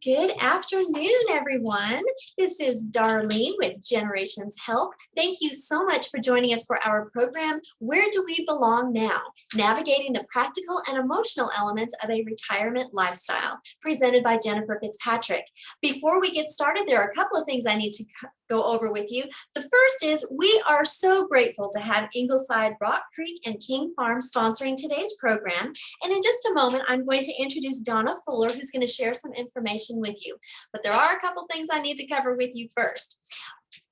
Good afternoon, everyone. This is Darlene with Generations Help. Thank you so much for joining us for our program, Where Do We Belong Now? Navigating the practical and emotional elements of a retirement lifestyle, presented by Jennifer FitzPatrick. Before we get started, there are a couple of things I need to go over with you. The first is we are so grateful to have Ingleside, Rock Creek, and King Farm sponsoring today's program. And in just a moment, I'm going to introduce Donna Fuller, who's going to share some information with you. But there are a couple things I need to cover with you first.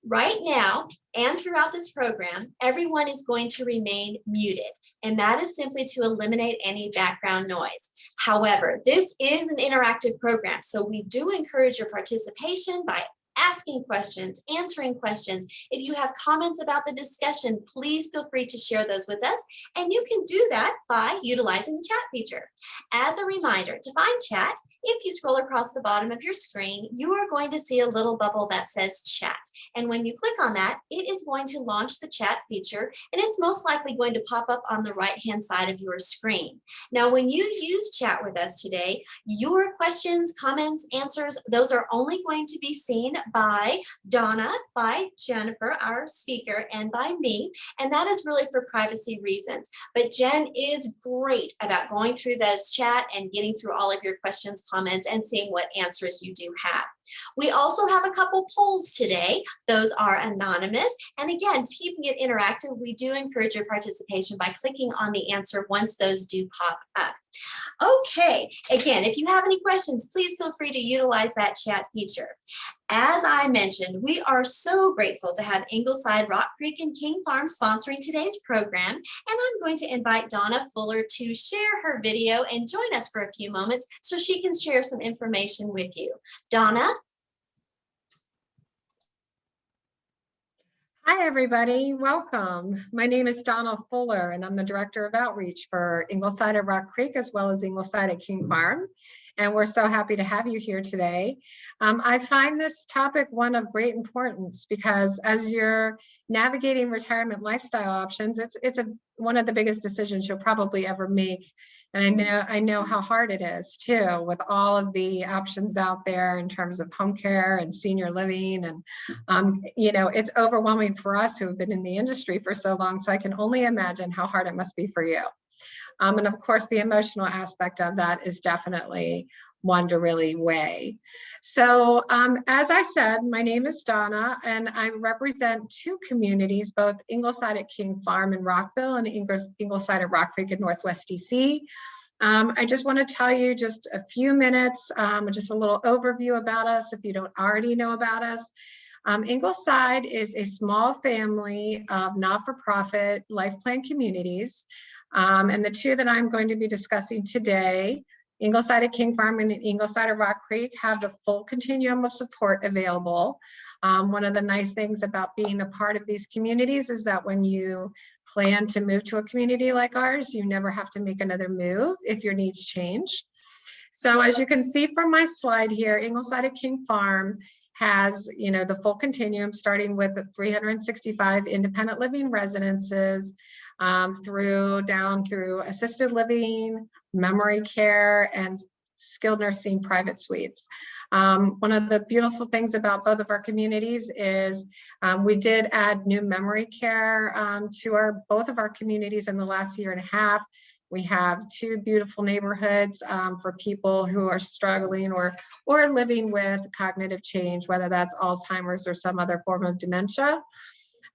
Right now, and throughout this program, everyone is going to remain muted, and that is simply to eliminate any background noise. However, this is an interactive program, so we do encourage your participation by asking questions, answering questions. If you have comments about the discussion, please feel free to share those with us. And you can do that by utilizing the chat feature. As a reminder, to find chat, if you scroll across the bottom of your screen, you are going to see a little bubble that says chat. And when you click on that, it is going to launch the chat feature, and it's most likely going to pop up on the right-hand side of your screen. Now, when you use chat with us today, your questions, comments, answers, those are only going to be seen by Donna, by Jennifer, our speaker, and by me. And that is really for privacy reasons. But Jen is great about going through those chat and getting through all of your questions, comments, and seeing what answers you do have. We also have a couple polls today. Those are anonymous. And again, keeping it interactive, we do encourage your participation by clicking on the answer once those do pop up. Okay, again, if you have any questions, please feel free to utilize that chat feature. As I mentioned, we are so grateful to have Ingleside, Rock Creek, and King Farm sponsoring today's program, and I'm going to invite Donna Fuller to share her video and join us for a few moments so she can share some information with you. Donna? Hi, everybody. Welcome. My name is Donna Fuller, and I'm the Director of Outreach for Ingleside at Rock Creek, as well as Ingleside at King Farm. And we're so happy to have you here today. I find this topic one of great importance because as you're navigating retirement lifestyle options, it's one of the biggest decisions you'll probably ever make. And I know how hard it is too, with all of the options out there in terms of home care and senior living. And, it's overwhelming for us who have been in the industry for so long. So I can only imagine how hard it must be for you. And of course, the emotional aspect of that is definitely one to really weigh. So as I said, my name is Donna, and I represent two communities, both Ingleside at King Farm in Rockville and Ingleside at Rock Creek in Northwest DC. I just want to tell you just a few minutes, just a little overview about us if you don't already know about us. Ingleside is a small family of not-for-profit life plan communities. And the two that I'm going to be discussing today, Ingleside at King Farm and Ingleside at Rock Creek, have the full continuum of support available. One of the nice things about being a part of these communities is that when you plan to move to a community like ours, you never have to make another move if your needs change. So as you can see from my slide here, Ingleside at King Farm has, the full continuum, starting with the 365 independent living residences, down through assisted living, memory care, and skilled nursing private suites. One of the beautiful things about both of our communities is we did add new memory care to both of our communities in the last year and a half. We have two beautiful neighborhoods for people who are struggling or living with cognitive change, whether that's Alzheimer's or some other form of dementia.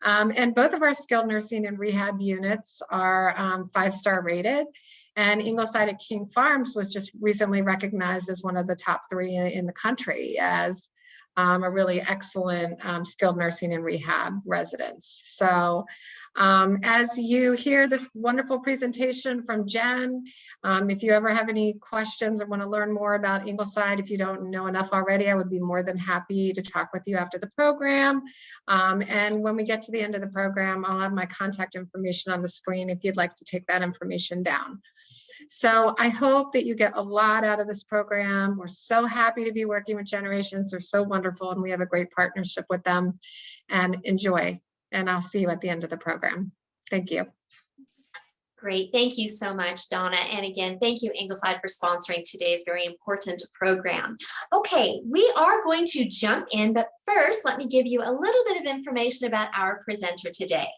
And both of our skilled nursing and rehab units are 5-star rated. And Ingleside at King Farms was just recently recognized as one of the top 3 in the country as a really excellent skilled nursing and rehab residence. So as you hear this wonderful presentation from Jen, if you ever have any questions or want to learn more about Ingleside, if you don't know enough already, I would be more than happy to talk with you after the program. And when we get to the end of the program, I'll have my contact information on the screen if you'd like to take that information down. So I hope that you get a lot out of this program. We're so happy to be working with Generations. They're so wonderful, and we have a great partnership with them. And enjoy. And I'll see you at the end of the program. Thank you. Great. Thank you so much, Donna. And again, thank you, Ingleside, for sponsoring today's very important program. Okay, we are going to jump in, but first, let me give you a little bit of information about our presenter today.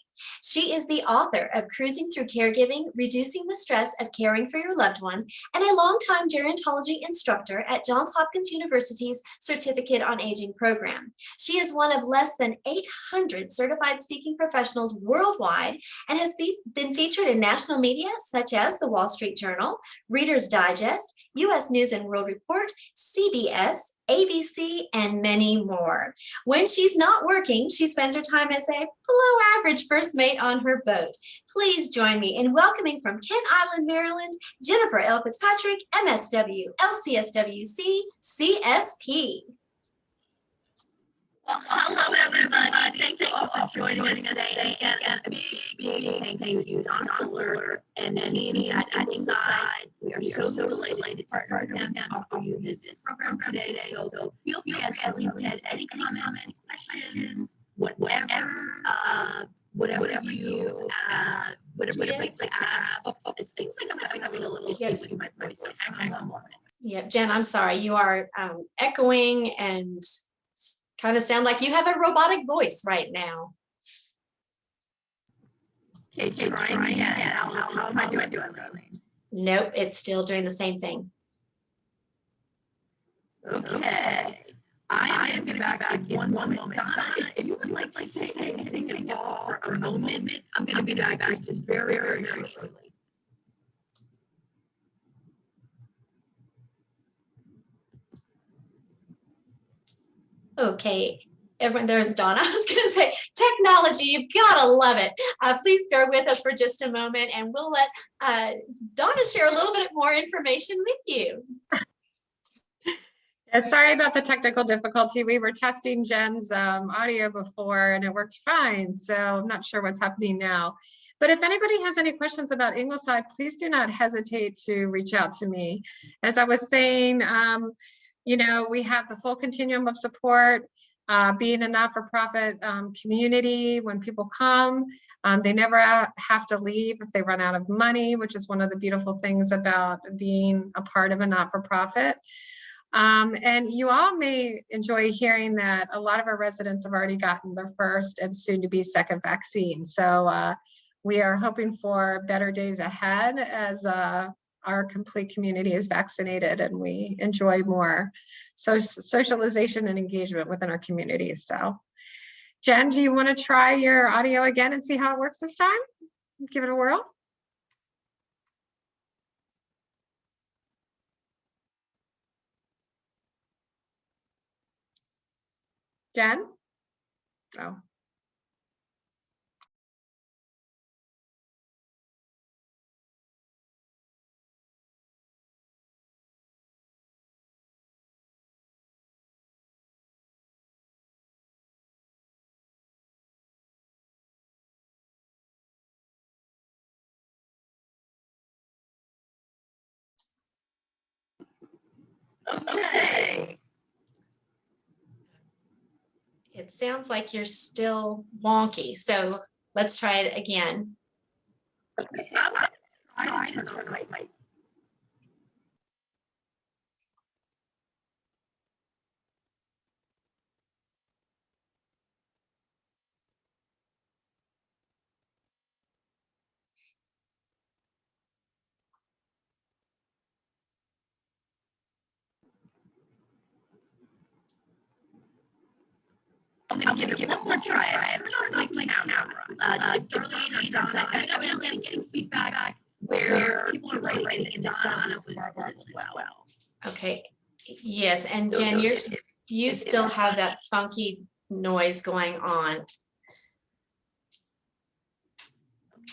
She is the author of Cruising Through Caregiving, Reducing the Stress of Caring for Your Loved One, and a longtime gerontology instructor at Johns Hopkins University's Certificate on Aging program. She is one of less than 800 certified speaking professionals worldwide and has been featured in national media such as the Wall Street Journal, Reader's Digest, U.S. News and World Report, CBS, ABC, and many more. When she's not working, she spends her time as a below average first mate on her boat. Please join me in welcoming from Kent Island, Maryland, Jennifer L. FitzPatrick, MSW, LCSW-C, CSP. Well, hello, everybody. Thank you all for joining us today. And a big thank you to Don Fuller and the teams at Ingleside. We are so delighted to partner with them and offer you this program today. So feel free, as we said, any comments, questions, whatever you'd like to ask. It seems like I'm having a little issue with my voice, so hang on a moment. Yeah, Jen, I'm sorry. You are echoing and kind of sound like you have a robotic voice right now. Okay, trying again. How am I doing, Darlene? Nope, it's still doing the same thing. Okay. I am going to be back in one moment. Donna, if you would like to say anything at all for a moment, I'm going to be back just very shortly. Okay, everyone, there's Donna. I was going to say, technology, you've got to love it. Please bear with us for just a moment, and we'll let Donna share a little bit more information with you. Yeah, sorry about the technical difficulty. We were testing Jen's audio before, and it worked fine. So I'm not sure what's happening now. But if anybody has any questions about Ingleside, please do not hesitate to reach out to me. As I was saying, you know, we have the full continuum of support, being a not-for-profit community. When people come, they never have to leave if they run out of money, which is one of the beautiful things about being a part of a not-for-profit. And you all may enjoy hearing that a lot of our residents have already gotten their first and soon to be second vaccine. So we are hoping for better days ahead as our complete community is vaccinated and we enjoy more socialization and engagement within our communities. So Jen, do you want to try your audio again and see how it works this time? Give it a whirl. Jen? Oh. Okay. It sounds like you're still wonky, so let's try it again. Okay. I turn on my mic. I'm going to give it one more try. Turn on my camera. Darlene and Donna, I know I'm getting feedback where people are writing and Donna was as well. Okay, yes, and Jen, you still have that funky noise going on.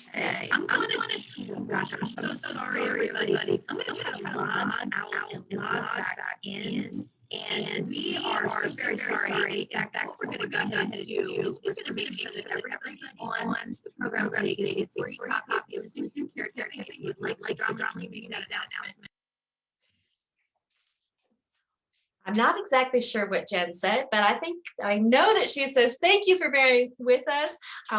Okay, I'm going to, gosh, I'm so sorry, everybody. I'm going to log out and log back in. And we are so very sorry. In fact, what we're going to go ahead and do is we're going to make sure that everybody on the program today gets a free copy of the Cruising Through Caregiving. Like Darlene making that announcement. I'm not exactly sure what Jen said, but I know that she says, thank you for bearing with us.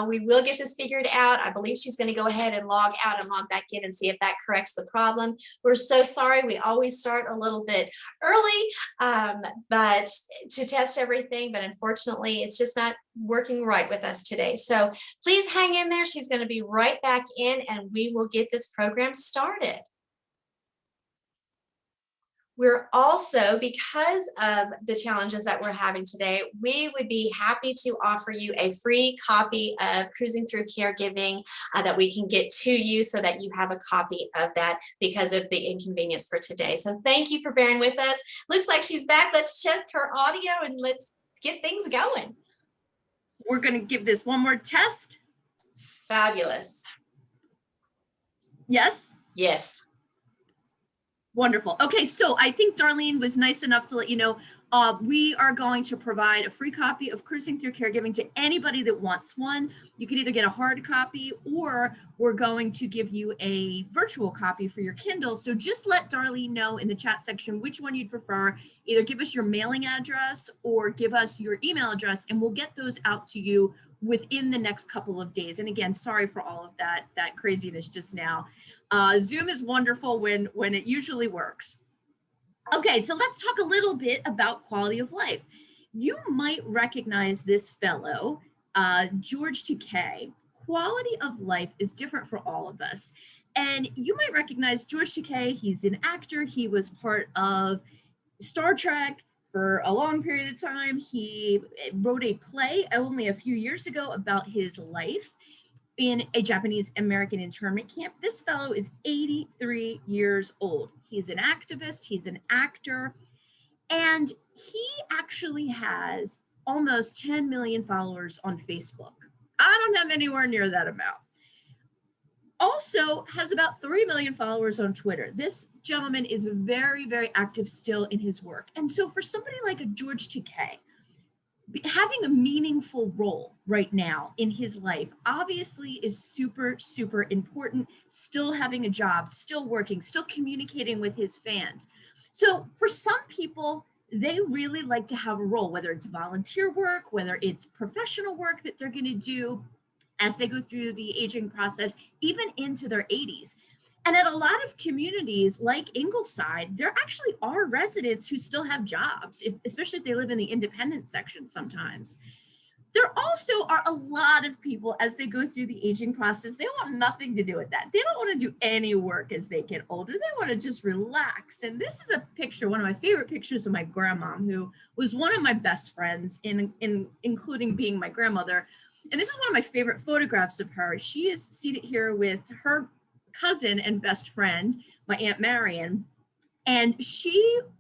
We will get this figured out. I believe she's going to go ahead and log out and log back in and see if that corrects the problem. We're so sorry. We always start a little bit early, but to test everything, but unfortunately it's just not working right with us today. So please hang in there. She's going to be right back in and we will get this program started. We're also, because of the challenges that we're having today, we would be happy to offer you a free copy of Cruising Through Caregiving that we can get to you so that you have a copy of that because of the inconvenience for today. So thank you for bearing with us. Looks like she's back. Let's check her audio and let's get things going. We're going to give this one more test. Fabulous. Yes? Yes. Wonderful. Okay, so I think Darlene was nice enough to let you know we are going to provide a free copy of Cruising Through Caregiving to anybody that wants one. You can either get a hard copy or we're going to give you a virtual copy for your Kindle. So just let Darlene know in the chat section which one you'd prefer. Either give us your mailing address or give us your email address and we'll get those out to you within the next couple of days. And again, sorry for all of that craziness just now. Zoom is wonderful when it usually works. Okay, so let's talk a little bit about quality of life. You might recognize this fellow, George Takei. Quality of life is different for all of us. And you might recognize George Takei. He's an actor. He was part of Star Trek for a long period of time. He wrote a play only a few years ago about his life in a Japanese American internment camp. This fellow is 83 years old. He's an activist, he's an actor, and he actually has almost 10 million followers on Facebook. I don't have anywhere near that amount. Also has about 3 million followers on Twitter. This gentleman is very, very active still in his work. And so for somebody like a George Takei, having a meaningful role right now in his life obviously is super, super important. Still having a job, still working, still communicating with his fans. So for some people, they really like to have a role, whether it's volunteer work, whether it's professional work that they're going to do as they go through the aging process, even into their 80s. And at a lot of communities like Ingleside, there actually are residents who still have jobs, especially if they live in the independent section sometimes. There also are a lot of people as they go through the aging process, they want nothing to do with that. They don't want to do any work as they get older. They want to just relax. And this is a picture, one of my favorite pictures of my grandma, who was one of my best friends, including being my grandmother. And this is one of my favorite photographs of her. She is seated here with her cousin and best friend, my Aunt Marion. And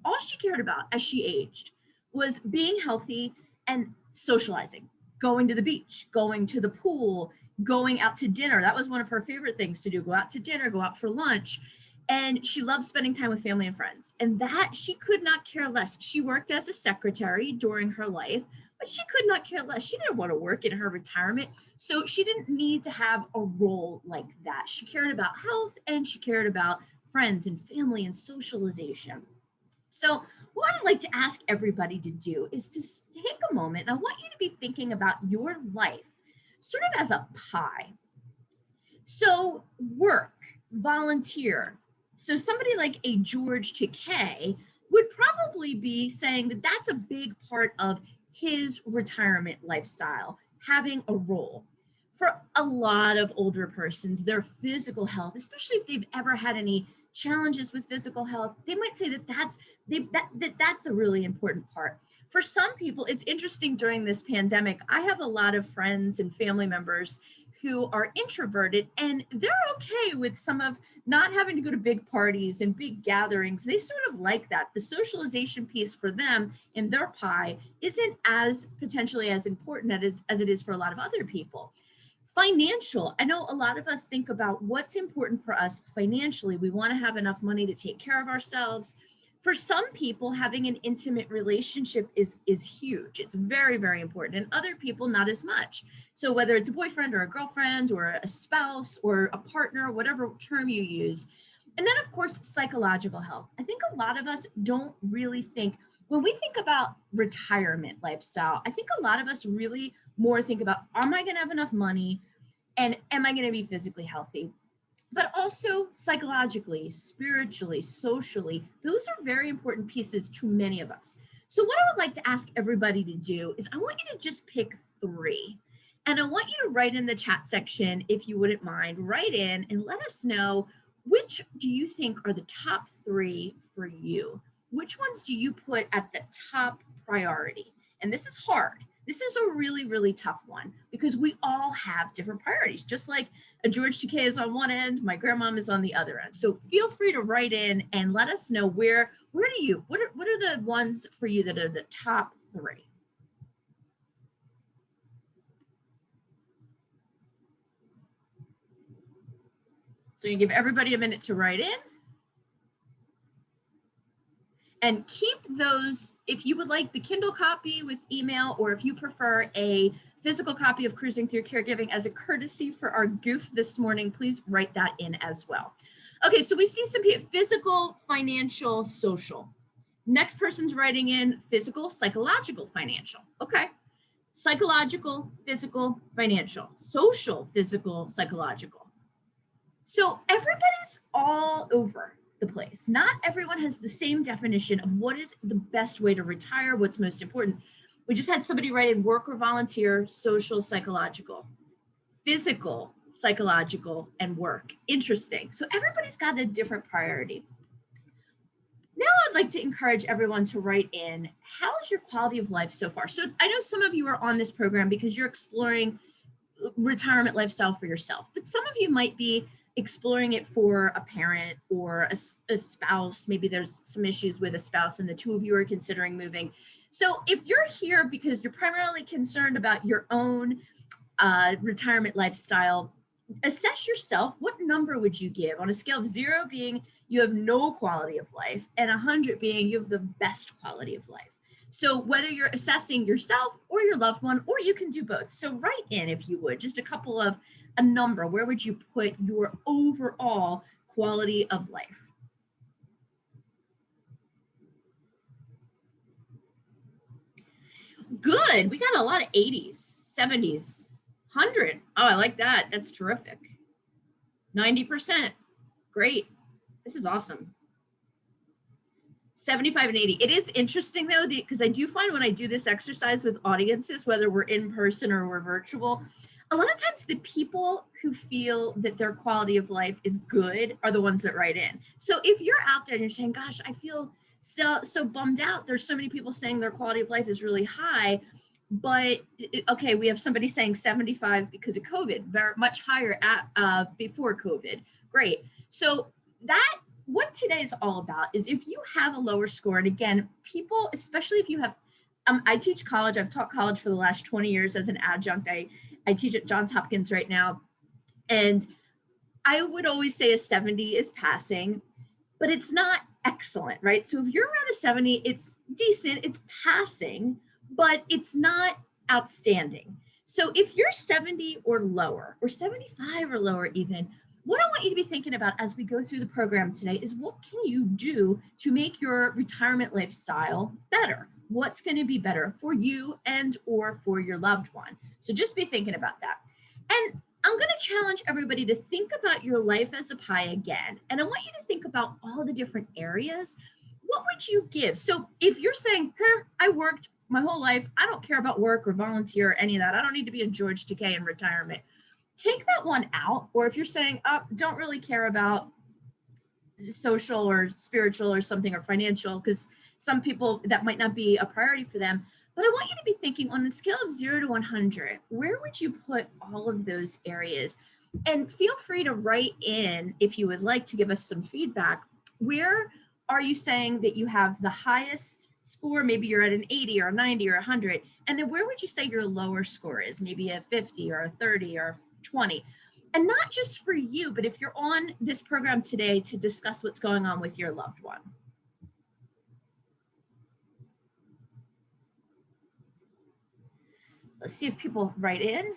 all she cared about as she aged was being healthy and socializing, going to the beach, going to the pool, going out to dinner. That was one of her favorite things to do, go out to dinner, go out for lunch. And she loved spending time with family and friends. And that she could not care less. She worked as a secretary during her life, but she could not care less. She didn't want to work in her retirement. So she didn't need to have a role like that. She cared about health and she cared about friends and family and socialization. So what I'd like to ask everybody to do is to take a moment. And I want you to be thinking about your life sort of as a pie. So work, volunteer. So somebody like a George Takei would probably be saying that that's a big part of his retirement lifestyle, having a role. For a lot of older persons, their physical health, especially if they've ever had any challenges with physical health, they might say that's a really important part. For some people, it's interesting during this pandemic, I have a lot of friends and family members who are introverted and they're okay with some of not having to go to big parties and big gatherings. They sort of like that. The socialization piece for them in their pie isn't as potentially as important as it is for a lot of other people. Financial, I know a lot of us think about what's important for us financially. We want to have enough money to take care of ourselves. For some people, having an intimate relationship is huge. It's very, very important. And other people, not as much. So whether it's a boyfriend or a girlfriend or a spouse or a partner, whatever term you use. And then, of course, psychological health. I think a lot of us don't really think when we think about retirement lifestyle, I think a lot of us really more think about, am I going to have enough money? And am I going to be physically healthy? But also psychologically, spiritually, socially, those are very important pieces to many of us. So what I would like to ask everybody to do is I want you to just pick 3. And I want you to write in the chat section, if you wouldn't mind, write in and let us know, which do you think are the top 3 for you? Which ones do you put at the top priority? And this is hard. This is a really, really tough one because we all have different priorities. Just like a George Takei is on one end, my grandmom is on the other end. So feel free to write in and let us know what are the ones for you that are the top 3? So you give everybody a minute to write in. And keep those, if you would like the Kindle copy with email, or if you prefer a physical copy of Cruising Through Caregiving as a courtesy for our goof this morning, please write that in as well. Okay, so we see some physical, financial, social. Next person's writing in physical, psychological, financial. Okay, psychological, physical, financial, social, physical, psychological. So everybody's all over the place. Not everyone has the same definition of what is the best way to retire, what's most important. We just had somebody write in work or volunteer, social, psychological, physical, psychological, and work. Interesting. So everybody's got a different priority. Now I'd like to encourage everyone to write in, how is your quality of life so far? So I know some of you are on this program because you're exploring retirement lifestyle for yourself, but some of you might be exploring it for a parent or a spouse. Maybe there's some issues with a spouse and the 2 of you are considering moving. So if you're here because you're primarily concerned about your own retirement lifestyle, assess yourself. What number would you give on a scale of 0 being you have no quality of life and 100 being you have the best quality of life? So whether you're assessing yourself or your loved one, or you can do both. So write in, if you would, just a number. Where would you put your overall quality of life? Good. We got a lot of 80s, 70s, 100. Oh, I like that. That's terrific. 90%. Great. This is awesome. 75 and 80. It is interesting though, because I do find when I do this exercise with audiences, whether we're in person or we're virtual, a lot of times the people who feel that their quality of life is good are the ones that write in. So if you're out there and you're saying, gosh, I feel so bummed out. There's so many people saying their quality of life is really high, but okay, we have somebody saying 75 because of COVID, very much higher at before COVID. Great. So what today is all about is if you have a lower score, and again, people, especially if you have, I teach college, I've taught college for the last 20 years as an adjunct. I teach at Johns Hopkins right now. And I would always say a 70 is passing, but it's not excellent, right? So if you're around a 70, it's decent, it's passing, but it's not outstanding. So if you're 70 or lower, or 75 or lower even, what I want you to be thinking about as we go through the program today is what can you do to make your retirement lifestyle better? What's going to be better for you and or for your loved one? So just be thinking about that. And I'm going to challenge everybody to think about your life as a pie again. And I want you to think about all the different areas. What would you give? So if you're saying, I worked my whole life, I don't care about work or volunteer or any of that, I don't need to be a George Takei in retirement, take that one out. Or if you're saying, don't really care about social or spiritual or something or financial, because some people that might not be a priority for them. But I want you to be thinking on a scale of 0 to 100, where would you put all of those areas? And feel free to write in, if you would like to give us some feedback, where are you saying that you have the highest score? Maybe you're at an 80 or a 90 or 100. And then where would you say your lower score is? Maybe a 50 or a 30 or 20. And not just for you, but if you're on this program today to discuss what's going on with your loved one. Let's see if people write in.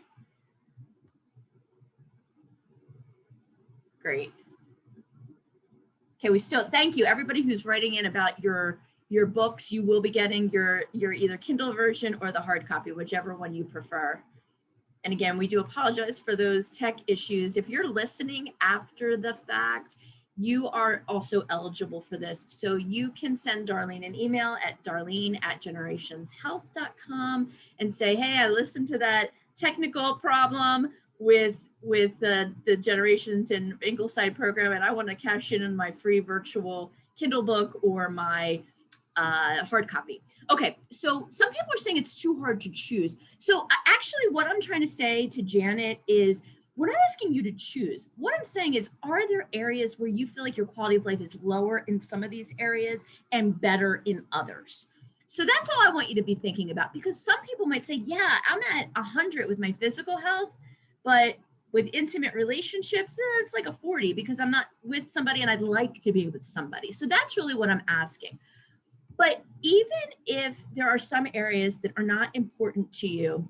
Great. Okay, thank you everybody who's writing in about your your books, you will be getting your either Kindle version or the hard copy, whichever one you prefer. And again, we do apologize for those tech issues. If you're listening after the fact, you are also eligible for this. So you can send Darlene an email at darlene@generationshealth.com and say, hey, I listened to that technical problem with the Generations in Ingleside program, and I want to cash in on my free virtual Kindle book or my hard copy. Okay, so some people are saying it's too hard to choose. So actually what I'm trying to say to Janet is, we're not asking you to choose. What I'm saying is, are there areas where you feel like your quality of life is lower in some of these areas and better in others? So that's all I want you to be thinking about, because some people might say, yeah, I'm at 100 with my physical health, but with intimate relationships, it's like a 40 because I'm not with somebody and I'd like to be with somebody. So that's really what I'm asking. But even if there are some areas that are not important to you,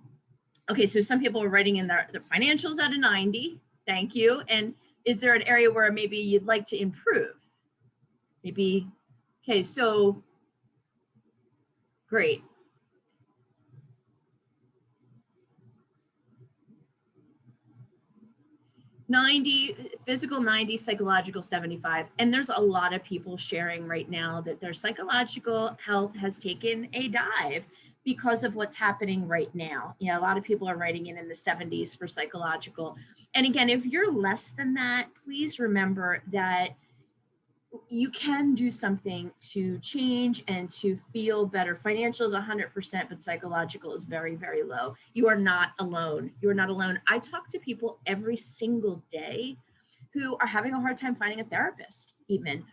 okay, so some people are writing in their financials at a 90, thank you. And is there an area where maybe you'd like to improve? Maybe, okay, so great. 90, physical 90, psychological 75. And there's a lot of people sharing right now that their psychological health has taken a dive because of what's happening right now. A lot of people are writing in the 70s for psychological. And again, if you're less than that, please remember that you can do something to change and to feel better. Financial is 100%, but psychological is very, very low. You are not alone. You are not alone. I talk to people every single day who are having a hard time finding a therapist, even.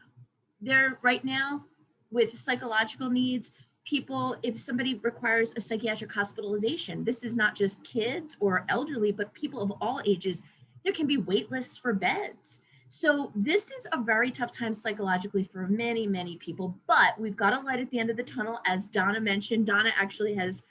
They're right now with psychological needs, people, if somebody requires a psychiatric hospitalization, this is not just kids or elderly, but people of all ages, there can be wait lists for beds. So this is a very tough time psychologically for many, many people, but we've got a light at the end of the tunnel. As Donna mentioned, Donna actually has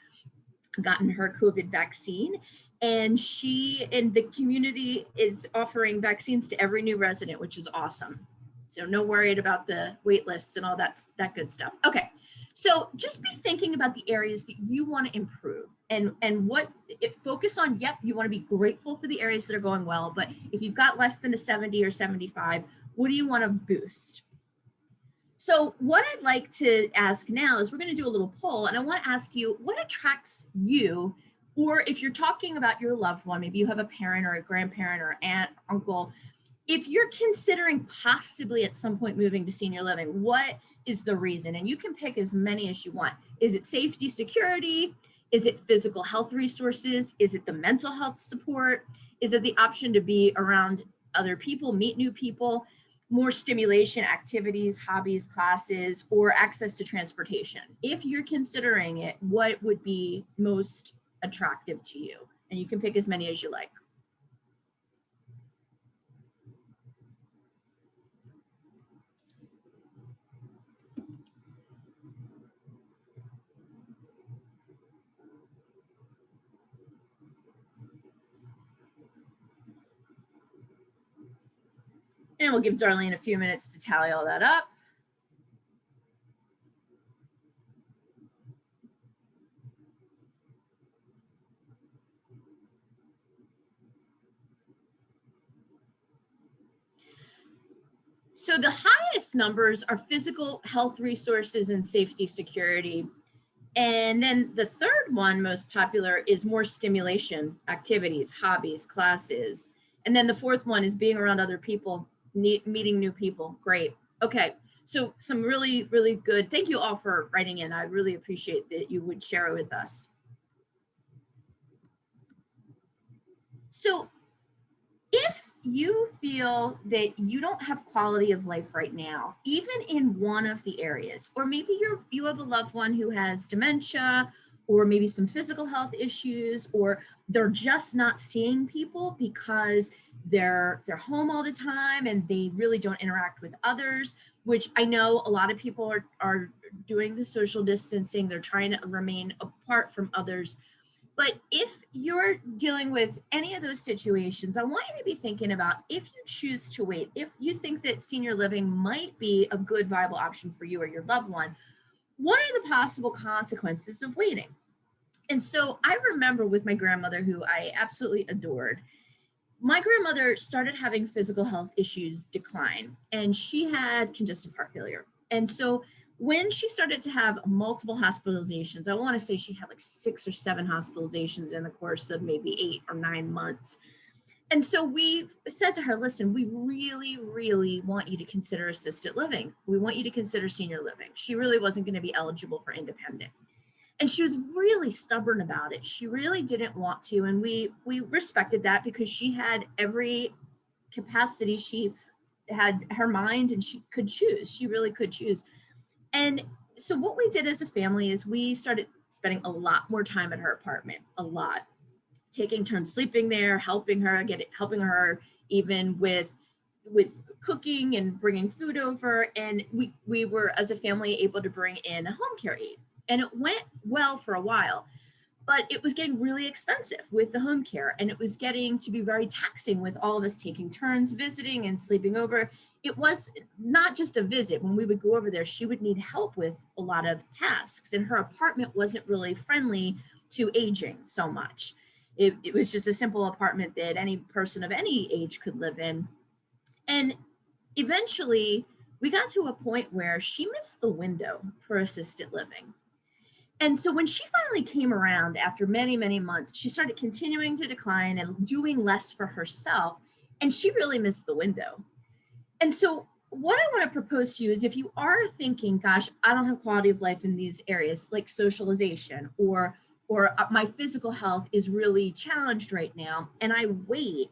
gotten her COVID vaccine, and she in the community is offering vaccines to every new resident, which is awesome. So no worried about the wait lists and all that good stuff. Okay. So just be thinking about the areas that you want to improve and what it focus on. Yep, you want to be grateful for the areas that are going well, but if you've got less than a 70 or 75, what do you want to boost? So what I'd like to ask now is we're going to do a little poll, and I want to ask you what attracts you, or if you're talking about your loved one, maybe you have a parent or a grandparent or aunt, uncle, if you're considering possibly at some point moving to senior living, what is the reason? And you can pick as many as you want. Is it safety, security? Is it physical health resources? Is it the mental health support? Is it the option to be around other people, meet new people, more stimulation, activities, hobbies, classes, or access to transportation? If you're considering it, what would be most attractive to you? And you can pick as many as you like. And we'll give Darlene a few minutes to tally all that up. So the highest numbers are physical health resources and safety security. And then the third one most popular is more stimulation, activities, hobbies, classes. And then the fourth one is being around other people, meeting new people. Great. Okay. So some really, really good. Thank you all for writing in. I really appreciate that you would share it with us. So if you feel that you don't have quality of life right now, even in one of the areas, or maybe you have a loved one who has dementia, or maybe some physical health issues, or they're just not seeing people because they're home all the time and they really don't interact with others, which I know a lot of people are doing the social distancing. They're trying to remain apart from others. But if you're dealing with any of those situations, I want you to be thinking about, if you choose to wait, if you think that senior living might be a good viable option for you or your loved one, what are the possible consequences of waiting? And so I remember with my grandmother, who I absolutely adored, my grandmother started having physical health issues decline, and she had congestive heart failure. And so when she started to have multiple hospitalizations, I want to say she had like 6 or 7 hospitalizations in the course of maybe 8 or 9 months. And so we said to her, listen, we really, really want you to consider assisted living. We want you to consider senior living. She really wasn't going to be eligible for independent. And she was really stubborn about it. She really didn't want to. And we respected that because she had every capacity. She had her mind and she could choose. She really could choose. And so what we did as a family is we started spending a lot more time at her apartment, a lot, taking turns sleeping there, helping her even with cooking and bringing food over. And we were, as a family, able to bring in a home care aide. And it went well for a while, but it was getting really expensive with the home care, and it was getting to be very taxing with all of us taking turns visiting and sleeping over. It was not just a visit. When we would go over there, she would need help with a lot of tasks, and her apartment wasn't really friendly to aging so much. It was just a simple apartment that any person of any age could live in. And eventually we got to a point where she missed the window for assisted living. And so when she finally came around after many, many months, she started continuing to decline and doing less for herself. And she really missed the window. And so what I want to propose to you is, if you are thinking, gosh, I don't have quality of life in these areas like socialization, or my physical health is really challenged right now, and I wait,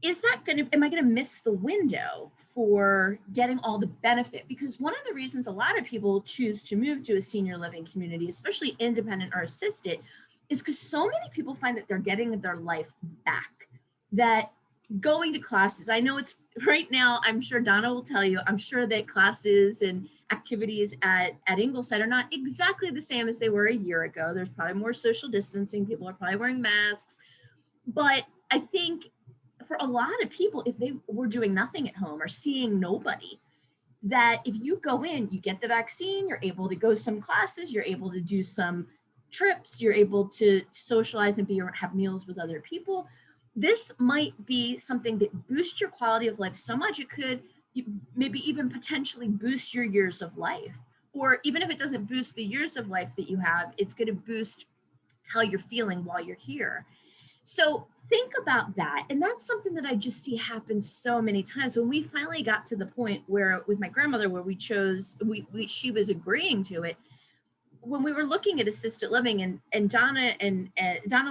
am I going to miss the window for getting all the benefit? Because one of the reasons a lot of people choose to move to a senior living community, especially independent or assisted, is because so many people find that they're getting their life back. That going to classes, I know it's right now, I'm sure Donna will tell you, I'm sure that classes and activities at Ingleside are not exactly the same as they were a year ago. There's probably more social distancing. People are probably wearing masks. But I think for a lot of people, if they were doing nothing at home or seeing nobody, that if you go in, you get the vaccine, you're able to go some classes, you're able to do some trips, you're able to socialize and have meals with other people. This might be something that boosts your quality of life so much it could maybe even potentially boost your years of life. Or even if it doesn't boost the years of life that you have, it's going to boost how you're feeling while you're here. So think about that. And that's something that I just see happen so many times. When we finally got to the point where with my grandmother, where she was agreeing to it, when we were looking at assisted living, and Donna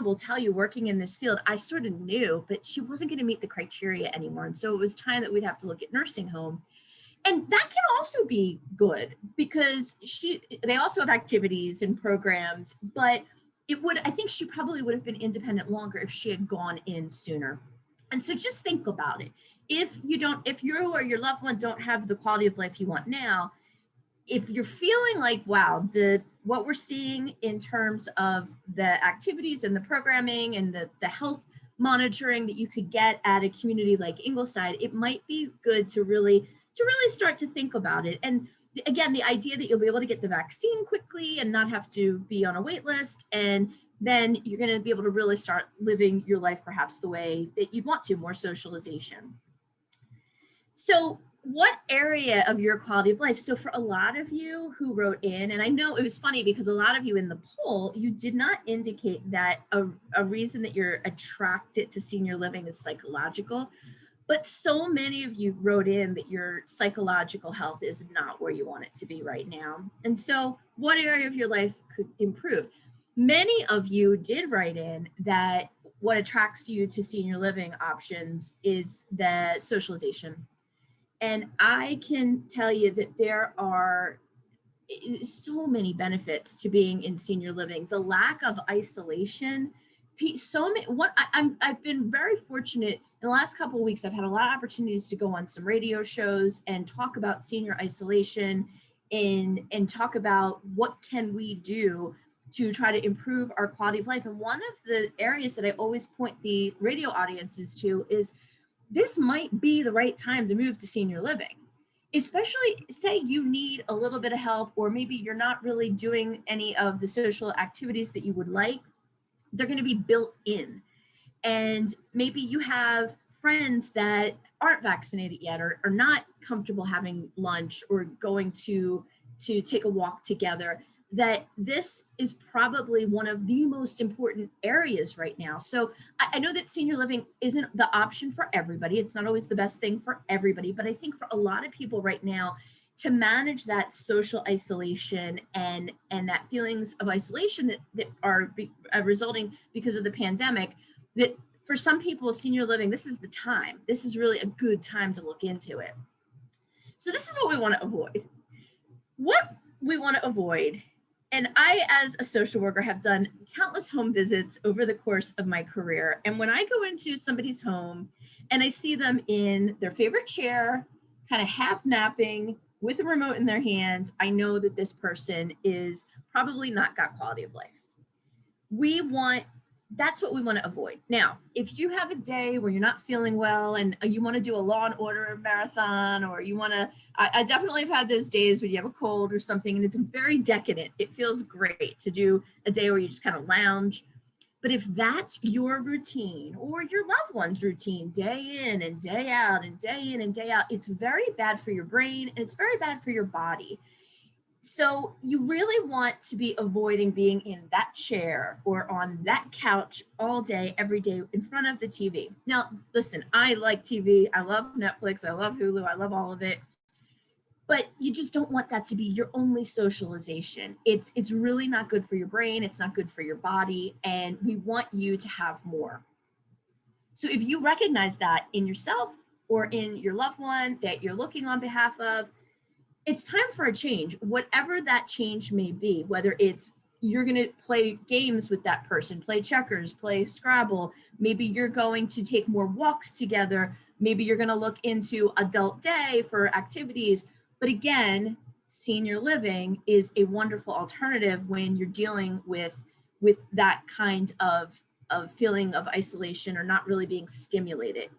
will tell you, working in this field, I sort of knew, but she wasn't going to meet the criteria anymore. And so it was time that we'd have to look at nursing home. And that can also be good because they also have activities and programs, but I think she probably would have been independent longer if she had gone in sooner. And so just think about it. If you or your loved one don't have the quality of life you want now, if you're feeling like, wow, what we're seeing in terms of the activities and the programming and the health monitoring that you could get at a community like Ingleside, it might be good to really start to think about it. And again, the idea that you'll be able to get the vaccine quickly and not have to be on a wait list, and then you're going to be able to really start living your life perhaps the way that you'd want to, more socialization. So what area of your quality of life? So for a lot of you who wrote in, and I know it was funny because a lot of you in the poll, you did not indicate that a reason that you're attracted to senior living is psychological, but so many of you wrote in that your psychological health is not where you want it to be right now. And so what area of your life could improve? Many of you did write in that what attracts you to senior living options is the socialization. And I can tell you that there are so many benefits to being in senior living. The lack of isolation, I've been very fortunate in the last couple of weeks. I've had a lot of opportunities to go on some radio shows and talk about senior isolation and talk about what can we do to try to improve our quality of life. And one of the areas that I always point the radio audiences to is this might be the right time to move to senior living. especially say you need a little bit of help, or maybe you're not really doing any of the social activities that you would like. They're going to be built in. And maybe you have friends that aren't vaccinated yet, or are not comfortable having lunch or going to take a walk together, that this is probably one of the most important areas right now. So I know that senior living isn't the option for everybody. It's not always the best thing for everybody, but I think for a lot of people right now, to manage that social isolation and that feelings of isolation that are resulting because of the pandemic, that for some people, senior living, this is the time. This is really a good time to look into it. So this is what we want to avoid. What we want to avoid, and I, as a social worker, have done countless home visits over the course of my career. And when I go into somebody's home and I see them in their favorite chair, kind of half napping with a remote in their hands, I know that this person is probably not got quality of life. That's what we want to avoid. Now, if you have a day where you're not feeling well and you want to do a Law and Order marathon, or you want to, I definitely have had those days when you have a cold or something and it's very decadent. It feels great to do a day where you just kind of lounge. But if that's your routine or your loved one's routine, day in and day out and day in and day out, it's very bad for your brain and it's very bad for your body. So you really want to be avoiding being in that chair or on that couch all day, every day in front of the TV. Now, listen, I like TV. I love Netflix. I love Hulu. I love all of it. But you just don't want that to be your only socialization. It's really not good for your brain. It's not good for your body. And we want you to have more. So if you recognize that in yourself or in your loved one that you're looking on behalf of, it's time for a change, whatever that change may be, whether it's you're going to play games with that person, play checkers, play Scrabble. Maybe you're going to take more walks together. Maybe you're going to look into adult day for activities. But again, senior living is a wonderful alternative when you're dealing with that kind of feeling of isolation or not really being stimulated.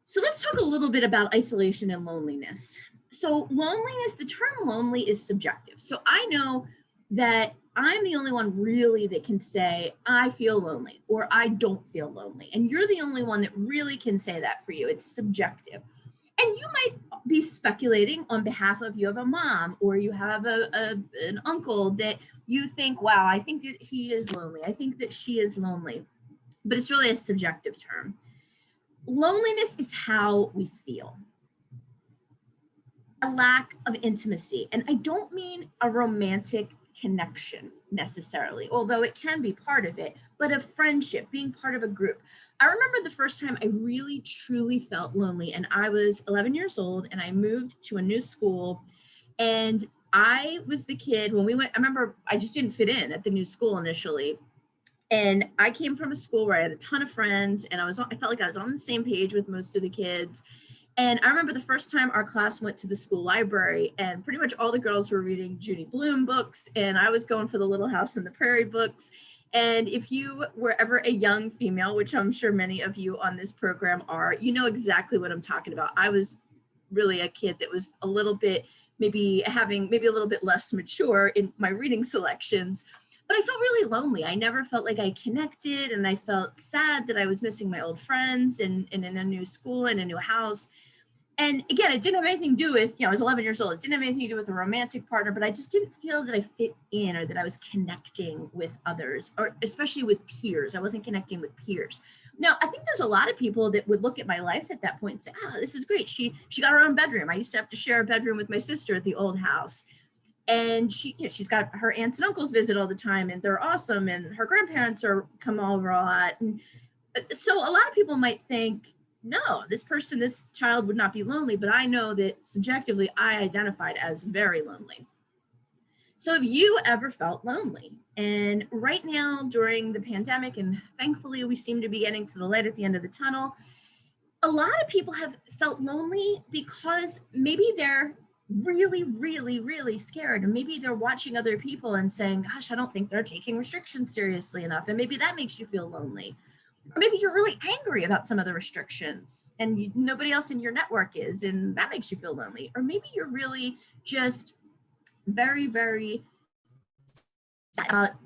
So let's talk a little bit about isolation and loneliness. So loneliness, the term lonely is subjective. So I know that I'm the only one really that can say, I feel lonely or I don't feel lonely. And you're the only one that really can say that for you. It's subjective. And you might be speculating on behalf of, you have a mom or you have an uncle that you think, wow, I think that he is lonely. I think that she is lonely. But it's really a subjective term. Loneliness is how we feel. A lack of intimacy. And I don't mean a romantic connection necessarily, although it can be part of it, but a friendship, being part of a group. I remember the first time I really truly felt lonely, and I was 11 years old and I moved to a new school, and I was the kid when we went, I remember I just didn't fit in at the new school initially. And I came from a school where I had a ton of friends and I felt like I was on the same page with most of the kids. And I remember the first time our class went to the school library and pretty much all the girls were reading Judy Blume books and I was going for the Little House on the Prairie books. And if you were ever a young female, which I'm sure many of you on this program are, you know exactly what I'm talking about. I was really a kid that was a little bit, maybe a little bit less mature in my reading selections. But I felt really lonely. I never felt like I connected, and I felt sad that I was missing my old friends and in a new school and a new house. And again, it didn't have anything to do with, I was 11 years old. It didn't have anything to do with a romantic partner, but I just didn't feel that I fit in or that I was connecting with others, or especially with peers. I wasn't connecting with peers. Now, I think there's a lot of people that would look at my life at that point and say, oh, this is great. She got her own bedroom. I used to have to share a bedroom with my sister at the old house. And she's got her aunts and uncles visit all the time and they're awesome. And her grandparents come over a lot. And so a lot of people might think, no, this child would not be lonely, but I know that subjectively I identified as very lonely. So have you ever felt lonely? And right now during the pandemic, and thankfully we seem to be getting to the light at the end of the tunnel, a lot of people have felt lonely because maybe they're really, really, really scared. And maybe they're watching other people and saying, gosh, I don't think they're taking restrictions seriously enough. And maybe that makes you feel lonely. Or maybe you're really angry about some of the restrictions and nobody else in your network is, and that makes you feel lonely. Or maybe you're really just very, very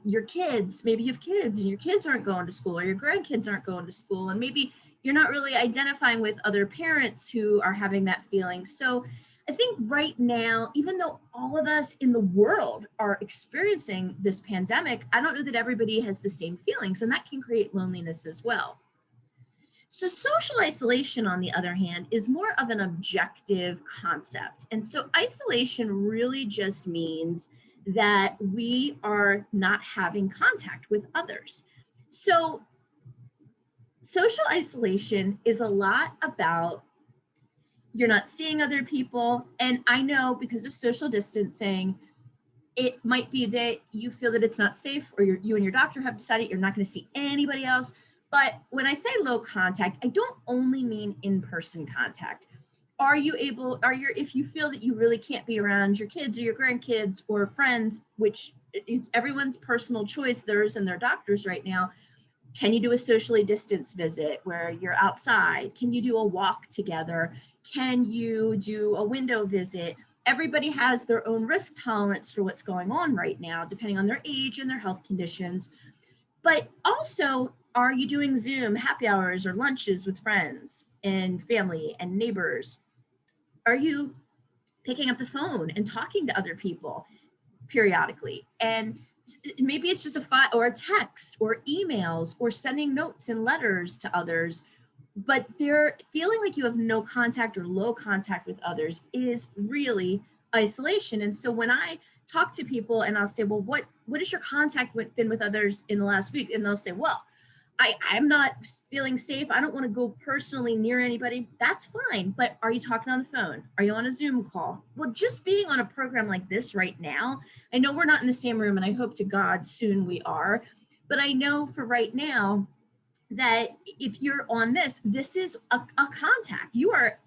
your kids, maybe you have kids and your kids aren't going to school, or your grandkids aren't going to school, and maybe you're not really identifying with other parents who are having that feeling. So I think right now, even though all of us in the world are experiencing this pandemic, I don't know that everybody has the same feelings, and that can create loneliness as well. So social isolation, on the other hand, is more of an objective concept. And so isolation really just means that we are not having contact with others. So social isolation is a lot about you're not seeing other people. And I know because of social distancing, it might be that you feel that it's not safe, or you and your doctor have decided you're not going to see anybody else. But when I say low contact, I don't only mean in-person contact. If you feel that you really can't be around your kids or your grandkids or friends, which is everyone's personal choice, theirs and their doctors right now, can you do a socially distanced visit where you're outside? Can you do a walk together? Can you do a window visit? Everybody has their own risk tolerance for what's going on right now, depending on their age and their health conditions. But also, are you doing Zoom happy hours or lunches with friends and family and neighbors? Are you picking up the phone and talking to other people periodically? And maybe it's just a file or a text or emails or sending notes and letters to others, but they're feeling like you have no contact or low contact with others is really isolation. And so when I talk to people and I'll say, well, what has your contact been with others in the last week? And they'll say, well, I'm not feeling safe. I don't want to go personally near anybody. That's fine. But are you talking on the phone? Are you on a Zoom call? Well, just being on a program like this right now, I know we're not in the same room, and I hope to God soon we are. But I know for right now that if you're on this is a contact. You're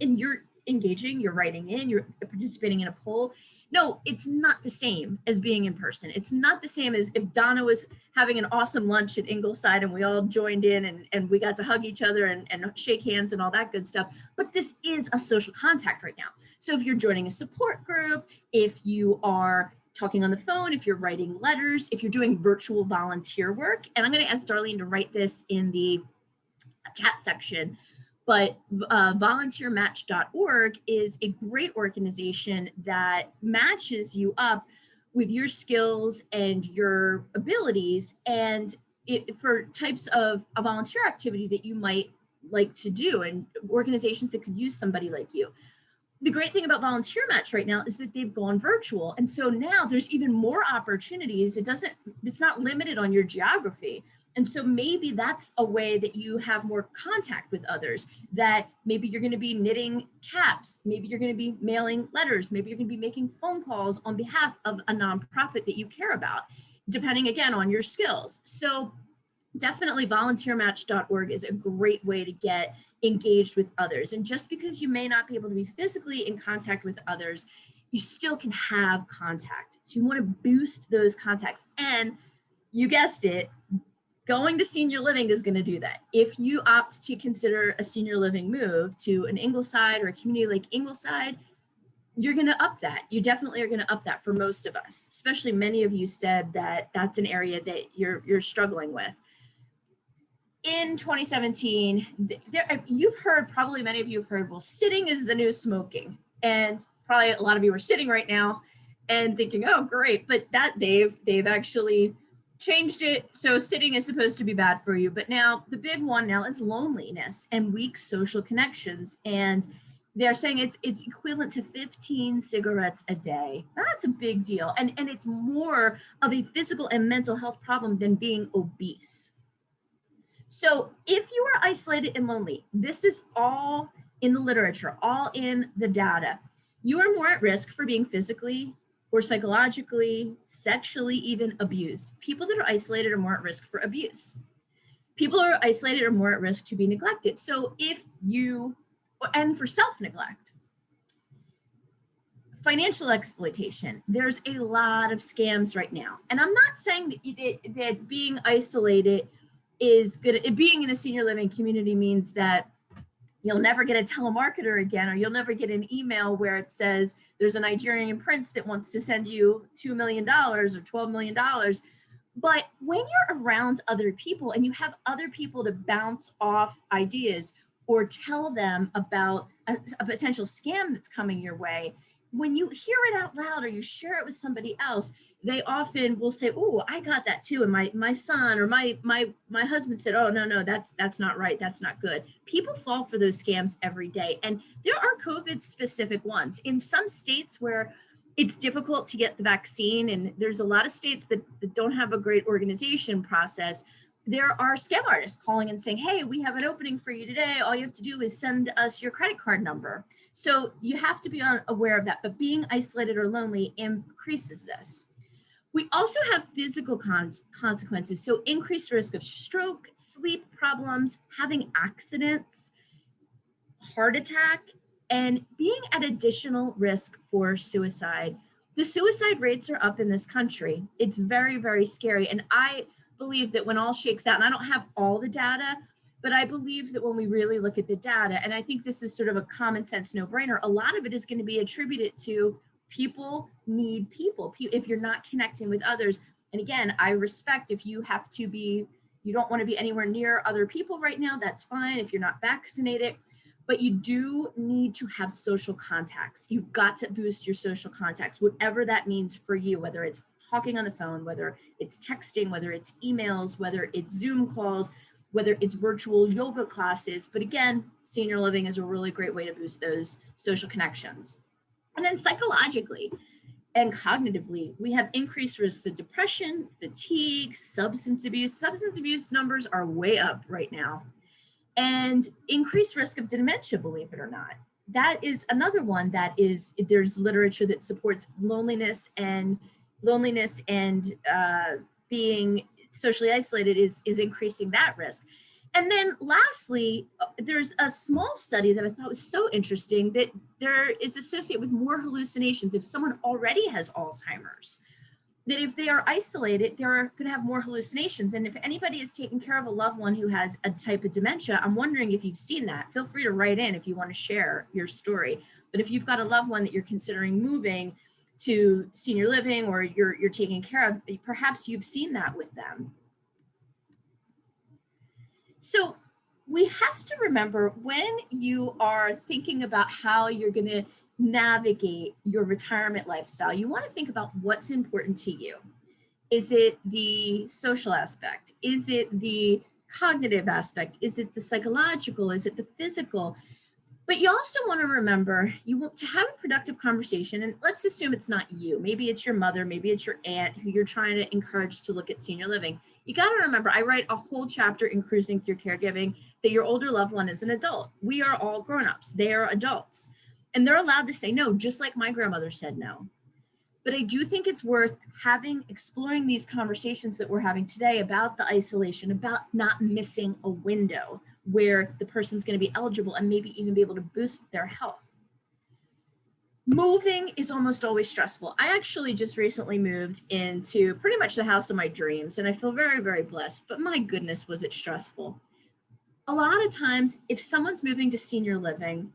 engaging, you're writing in, you're participating in a poll. No, it's not the same as being in person. It's not the same as if Donna was having an awesome lunch at Ingleside and we all joined in and we got to hug each other and shake hands and all that good stuff. But this is a social contact right now. So if you're joining a support group, if you are talking on the phone, if you're writing letters, if you're doing virtual volunteer work, and I'm going to ask Darlene to write this in the chat section, but volunteermatch.org is a great organization that matches you up with your skills and your abilities, and for types of a volunteer activity that you might like to do, and organizations that could use somebody like you. The great thing about Volunteer Match right now is that they've gone virtual. And so now there's even more opportunities. It's not limited on your geography. And so maybe that's a way that you have more contact with others, that maybe you're going to be knitting caps, maybe you're going to be mailing letters, maybe you're going to be making phone calls on behalf of a nonprofit that you care about, depending again on your skills. So definitely volunteermatch.org is a great way to get engaged with others. And just because you may not be able to be physically in contact with others, you still can have contact. So you want to boost those contacts. And you guessed it, going to senior living is going to do that. If you opt to consider a senior living move to an Ingleside or a community like Ingleside, you're going to up that. You definitely are going to up that for most of us, especially many of you said that that's an area that you're struggling with. In 2017, you've heard, probably many of you have heard, well, sitting is the new smoking. And probably a lot of you are sitting right now and thinking, oh, great. But that they've actually changed it. So sitting is supposed to be bad for you. But now the big one now is loneliness and weak social connections. And they're saying it's equivalent to 15 cigarettes a day. That's a big deal. And it's more of a physical and mental health problem than being obese. So if you are isolated and lonely, this is all in the literature, all in the data, you are more at risk for being physically or psychologically, sexually even abused. People that are isolated are more at risk for abuse. People who are isolated are more at risk to be neglected. So and for self-neglect. Financial exploitation. There's a lot of scams right now. And I'm not saying that being isolated is good. Being in a senior living community means that you'll never get a telemarketer again, or you'll never get an email where it says there's a Nigerian prince that wants to send you $2 million or $12 million. But when you're around other people and you have other people to bounce off ideas or tell them about a potential scam that's coming your way, when you hear it out loud or you share it with somebody else, they often will say, "Oh, I got that too." And my son or my husband said, "Oh, no, that's not right. That's not good." People fall for those scams every day. And there are COVID specific ones. In some states where it's difficult to get the vaccine, and there's a lot of states that don't have a great organization process, there are scam artists calling and saying, "Hey, we have an opening for you today. All you have to do is send us your credit card number." So you have to be aware of that. But being isolated or lonely increases this. We also have physical consequences. So increased risk of stroke, sleep problems, having accidents, heart attack, and being at additional risk for suicide. The suicide rates are up in this country. It's very, very scary. And I believe that when all shakes out, and I don't have all the data, but I believe that when we really look at the data, and I think this is sort of a common sense no-brainer, a lot of it is going to be attributed to people need people. If you're not connecting with others, and again, I respect if you have to be, you don't want to be anywhere near other people right now, that's fine if you're not vaccinated, but you do need to have social contacts. You've got to boost your social contacts, whatever that means for you, whether it's talking on the phone, whether it's texting, whether it's emails, whether it's Zoom calls, whether it's virtual yoga classes. But again, senior living is a really great way to boost those social connections. And then psychologically and cognitively, we have increased risks of depression, fatigue, substance abuse. Substance abuse numbers are way up right now. And increased risk of dementia, believe it or not. That is another one that is, there's literature that supports loneliness and being socially isolated is increasing that risk. And then lastly, there's a small study that I thought was so interesting that there is associated with more hallucinations if someone already has Alzheimer's, that if they are isolated, they're going to have more hallucinations. And if anybody is taking care of a loved one who has a type of dementia, I'm wondering if you've seen that. Feel free to write in if you want to share your story. But if you've got a loved one that you're considering moving to senior living or you're taking care of, perhaps you've seen that with them. So we have to remember when you are thinking about how you're going to navigate your retirement lifestyle, you want to think about what's important to you. Is it the social aspect? Is it the cognitive aspect? Is it the psychological? Is it the physical? But you also want to remember, you want to have a productive conversation, and let's assume it's not you. Maybe it's your mother, maybe it's your aunt who you're trying to encourage to look at senior living. You got to remember, I write a whole chapter in Cruising Through Caregiving that your older loved one is an adult. We are all grown-ups. They are adults. And they're allowed to say no, just like my grandmother said no. But I do think it's worth exploring these conversations that we're having today about the isolation, about not missing a window where the person's going to be eligible and maybe even be able to boost their health. Moving is almost always stressful. I actually just recently moved into pretty much the house of my dreams, and I feel very, very blessed, but my goodness, was it stressful. A lot of times, if someone's moving to senior living,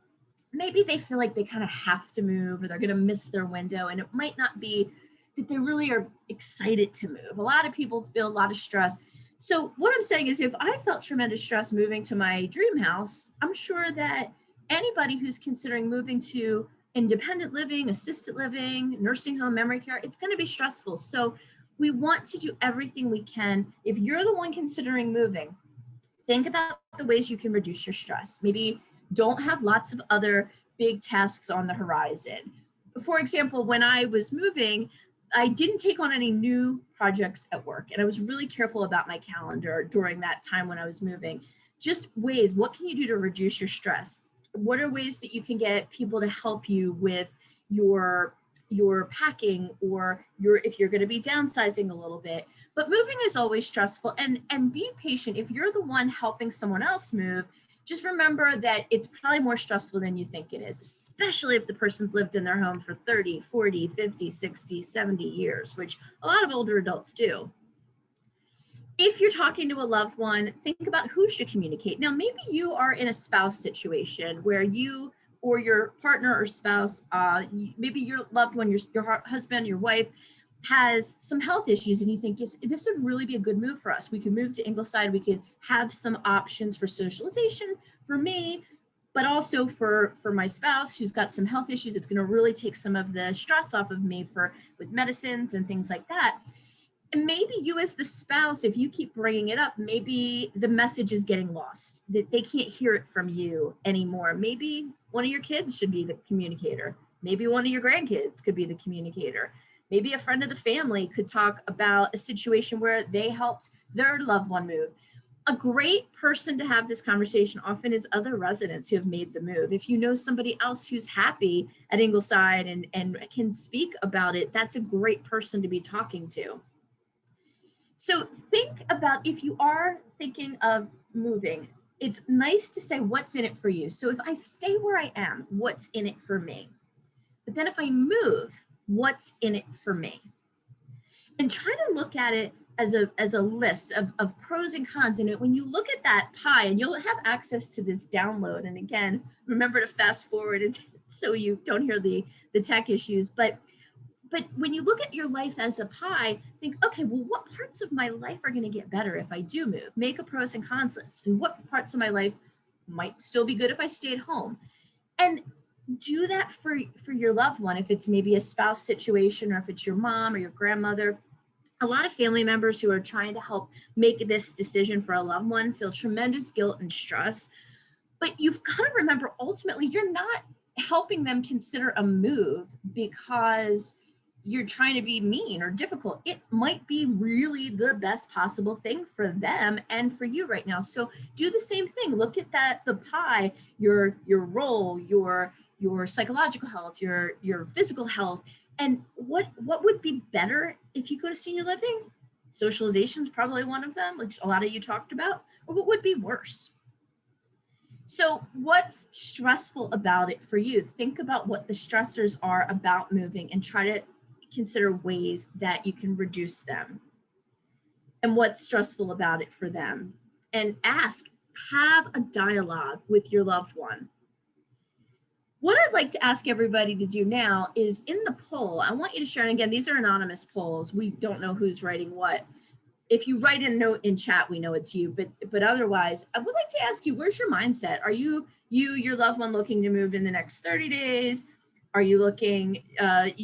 maybe they feel like they kind of have to move or they're going to miss their window, and it might not be that they really are excited to move. A lot of people feel a lot of stress. So what I'm saying is, if I felt tremendous stress moving to my dream house, I'm sure that anybody who's considering moving to independent living, assisted living, nursing home, memory care, it's going to be stressful. So we want to do everything we can. If you're the one considering moving, think about the ways you can reduce your stress. Maybe don't have lots of other big tasks on the horizon. For example, when I was moving, I didn't take on any new projects at work, and I was really careful about my calendar during that time when I was moving. Just ways, what can you do to reduce your stress? What are ways that you can get people to help you with your packing, or if you're going to be downsizing a little bit? But moving is always stressful, and be patient. If you're the one helping someone else move, just remember that it's probably more stressful than you think it is, especially if the person's lived in their home for 30, 40, 50, 60, 70 years, which a lot of older adults do. If you're talking to a loved one, think about who should communicate. Now, maybe you are in a spouse situation where you or your partner or spouse, maybe your loved one, your husband, your wife has some health issues, and you think, yes, this would really be a good move for us. We could move to Ingleside. We could have some options for socialization for me, but also for my spouse who's got some health issues. It's going to really take some of the stress off of me with medicines and things like that. And maybe you as the spouse, if you keep bringing it up, maybe the message is getting lost, that they can't hear it from you anymore. Maybe one of your kids should be the communicator. Maybe one of your grandkids could be the communicator. Maybe a friend of the family could talk about a situation where they helped their loved one move. A great person to have this conversation often is other residents who have made the move. If you know somebody else who's happy at Ingleside and can speak about it, that's a great person to be talking to. So think about, if you are thinking of moving, it's nice to say what's in it for you. So if I stay where I am, what's in it for me? But then if I move, what's in it for me? And try to look at it as a list of pros and cons. And when you look at that pie, and you'll have access to this download. And again, remember to fast forward so you don't hear the tech issues. But when you look at your life as a pie, think, okay, well, what parts of my life are going to get better if I do move? Make a pros and cons list. And what parts of my life might still be good if I stayed home? And do that for your loved one. If it's maybe a spouse situation, or if it's your mom or your grandmother. A lot of family members who are trying to help make this decision for a loved one feel tremendous guilt and stress. But you've got to remember, ultimately, you're not helping them consider a move because you're trying to be mean or difficult. It might be really the best possible thing for them and for you right now. So do the same thing. Look at the pie, your role, your psychological health, your physical health, and what would be better if you go to senior living? Socialization is probably one of them, which a lot of you talked about. Or what would be worse? So what's stressful about it for you? Think about what the stressors are about moving and try to consider ways that you can reduce them. And what's stressful about it for them? And have a dialogue with your loved one. What I'd like to ask everybody to do now is, in the poll, I want you to share, and again, these are anonymous polls. We don't know who's writing what. If you write a note in chat, we know it's you, but otherwise, I would like to ask you, where's your mindset? Are your loved one looking to move in the next 30 days? Are you looking,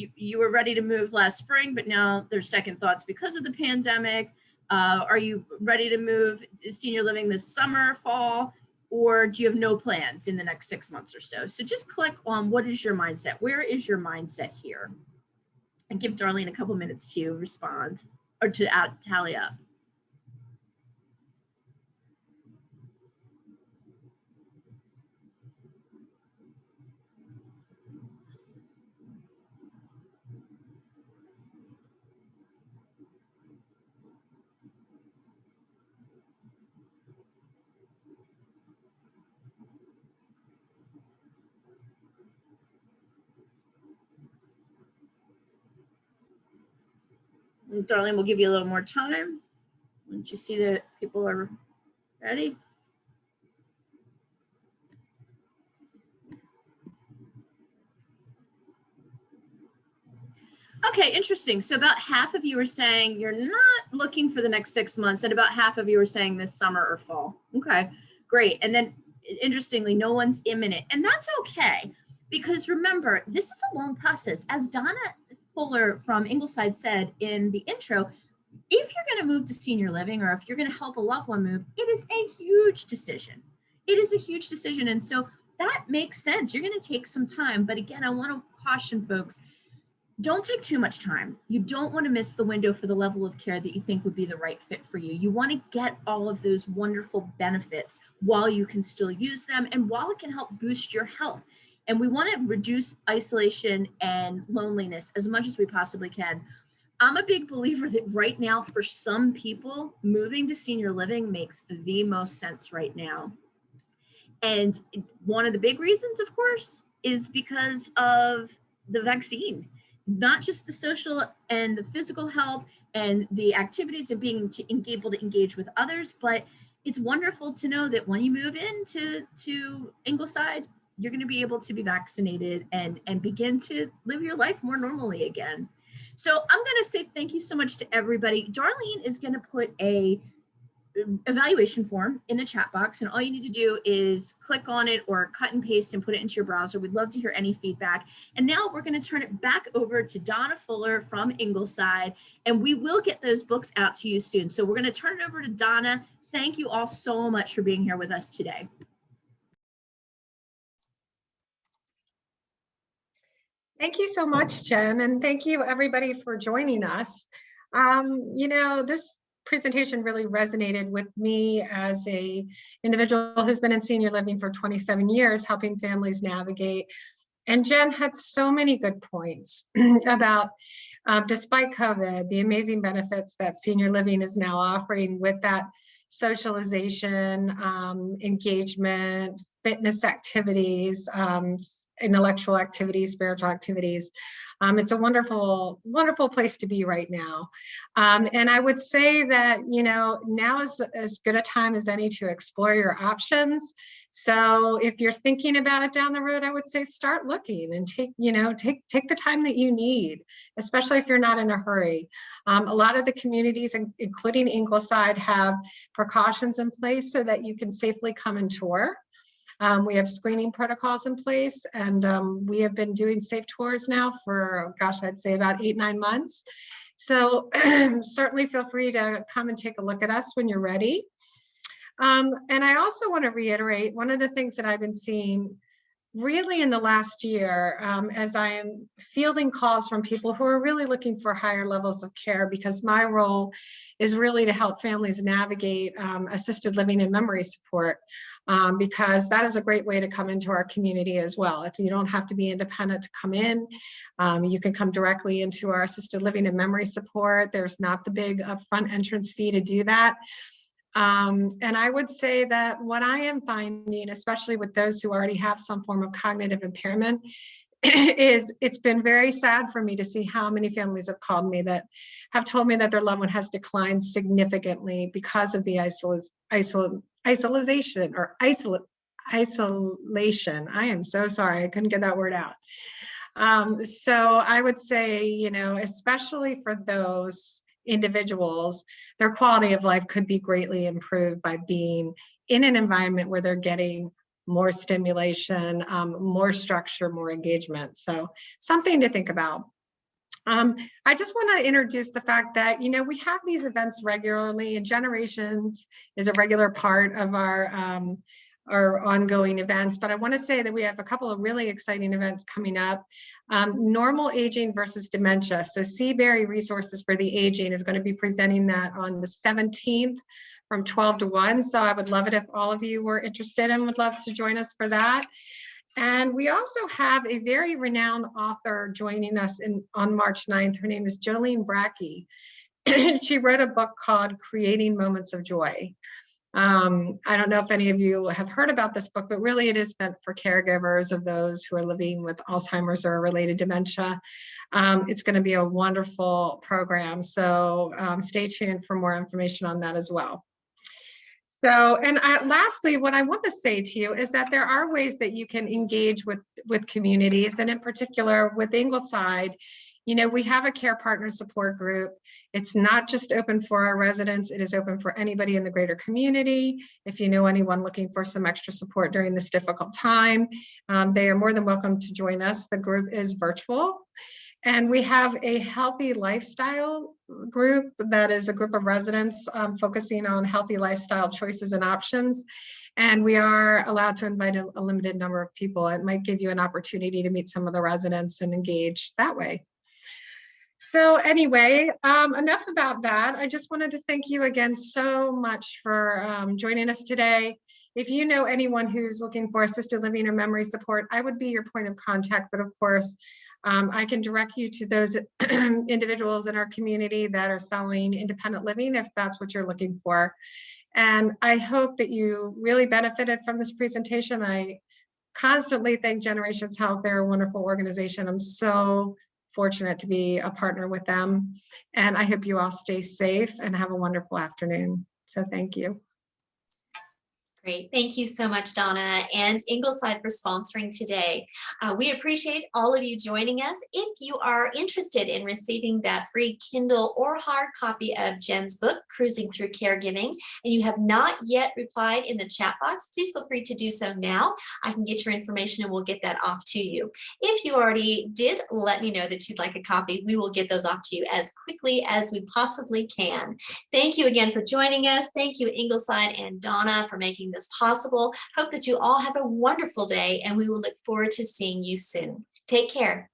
you were ready to move last spring, but now there's second thoughts because of the pandemic? Are you ready to move to senior living this summer, fall? Or do you have no plans in the next 6 months or so? So just click on what is your mindset? Where is your mindset here? And give Darlene a couple minutes to respond or to tally up. And Darlene, we'll give you a little more time. Once you see that people are ready. Okay, interesting. So about half of you are saying you're not looking for the next 6 months, and about half of you are saying this summer or fall. Okay, great. And then interestingly, no one's imminent. And that's okay, because remember, this is a long process. As Donna Fuller from Ingleside said in the intro, if you're going to move to senior living, or if you're going to help a loved one move, it is a huge decision. It is a huge decision. And so that makes sense. You're going to take some time. But again, I want to caution folks, don't take too much time. You don't want to miss the window for the level of care that you think would be the right fit for you. You want to get all of those wonderful benefits while you can still use them and while it can help boost your health. And we want to reduce isolation and loneliness as much as we possibly can. I'm a big believer that right now, for some people, moving to senior living makes the most sense right now. And one of the big reasons, of course, is because of the vaccine. not just the social and the physical help and the activities of being able to engage with others, but it's wonderful to know that when you move into Ingleside, you're going to be able to be vaccinated and begin to live your life more normally again. So I'm going to say thank you so much to everybody. Darlene is going to put a evaluation form in the chat box, and all you need to do is click on it or cut and paste and put it into your browser. We'd love to hear any feedback. And now we're going to turn it back over to Donna Fuller from Ingleside, and we will get those books out to you soon. So we're going to turn it over to Donna. Thank you all so much for being here with us today. Thank you so much, Jen, and thank you everybody for joining us. You know, this presentation really resonated with me as a individual who's been in senior living for 27 years, helping families navigate. And Jen had so many good points about, despite COVID, the amazing benefits that senior living is now offering with that socialization, engagement, fitness activities, intellectual activities, spiritual activities. It's a wonderful, wonderful place to be right now. And I would say that, you know, now is as good a time as any to explore your options. So if you're thinking about it down the road, I would say start looking and take the time that you need, especially if you're not in a hurry. A lot of the communities, including Ingleside, have precautions in place so that you can safely come and tour. We have screening protocols in place, and we have been doing safe tours now for, gosh, I'd say about 8-9 months. So certainly feel free to come and take a look at us when you're ready. And I also want to reiterate one of the things that I've been seeing really in the last year, as I am fielding calls from people who are really looking for higher levels of care, because my role is really to help families navigate assisted living and memory support, because that is a great way to come into our community as well. You don't have to be independent to come in. You can come directly into our assisted living and memory support. There's not the big upfront entrance fee to do that. And I would say that what I am finding, especially with those who already have some form of cognitive impairment, is it's been very sad for me to see how many families have called me that have told me that their loved one has declined significantly because of the isolation. I am so sorry, I couldn't get that word out. So I would say, you know, especially for those individuals, their quality of life could be greatly improved by being in an environment where they're getting more stimulation, more structure, more engagement. So something to think about. I just want to introduce the fact that, you know, we have these events regularly, and Generations is a regular part of our ongoing events, but I want to say that we have a couple of really exciting events coming up. Normal aging versus dementia. So Seabury Resources for the Aging is going to be presenting that on the 17th from 12 to 1. So I would love it if all of you were interested and would love to join us for that. And we also have a very renowned author joining us on March 9th. Her name is Jolene Brackey. She wrote a book called Creating Moments of Joy. I don't know if any of you have heard about this book, but really it is meant for caregivers of those who are living with Alzheimer's or related dementia. It's going to be a wonderful program, so stay tuned for more information on that as well. So, and lastly, what I want to say to you is that there are ways that you can engage with communities, and in particular with Ingleside. You know, we have a care partner support group. It's not just open for our residents, it is open for anybody in the greater community. If you know anyone looking for some extra support during this difficult time, they are more than welcome to join us. The group is virtual. And we have a healthy lifestyle group that is a group of residents focusing on healthy lifestyle choices and options. And we are allowed to invite a limited number of people. It might give you an opportunity to meet some of the residents and engage that way. So anyway, enough about that. I just wanted to thank you again so much for joining us today. If you know anyone who's looking for assisted living or memory support, I would be your point of contact. But of course, I can direct you to those individuals in our community that are selling independent living if that's what you're looking for. And I hope that you really benefited from this presentation. I constantly thank Generations Health. They're a wonderful organization. I'm so fortunate to be a partner with them. And I hope you all stay safe and have a wonderful afternoon. So thank you. Great. Thank you so much, Donna and Ingleside for sponsoring today. We appreciate all of you joining us. If you are interested in receiving that free Kindle or hard copy of Jen's book, Cruising Through Caregiving, and you have not yet replied in the chat box, please feel free to do so now. I can get your information and we'll get that off to you. If you already did, let me know that you'd like a copy. We will get those off to you as quickly as we possibly can. Thank you again for joining us. Thank you, Ingleside and Donna, for making this possible. Hope that you all have a wonderful day, and we will look forward to seeing you soon. Take care.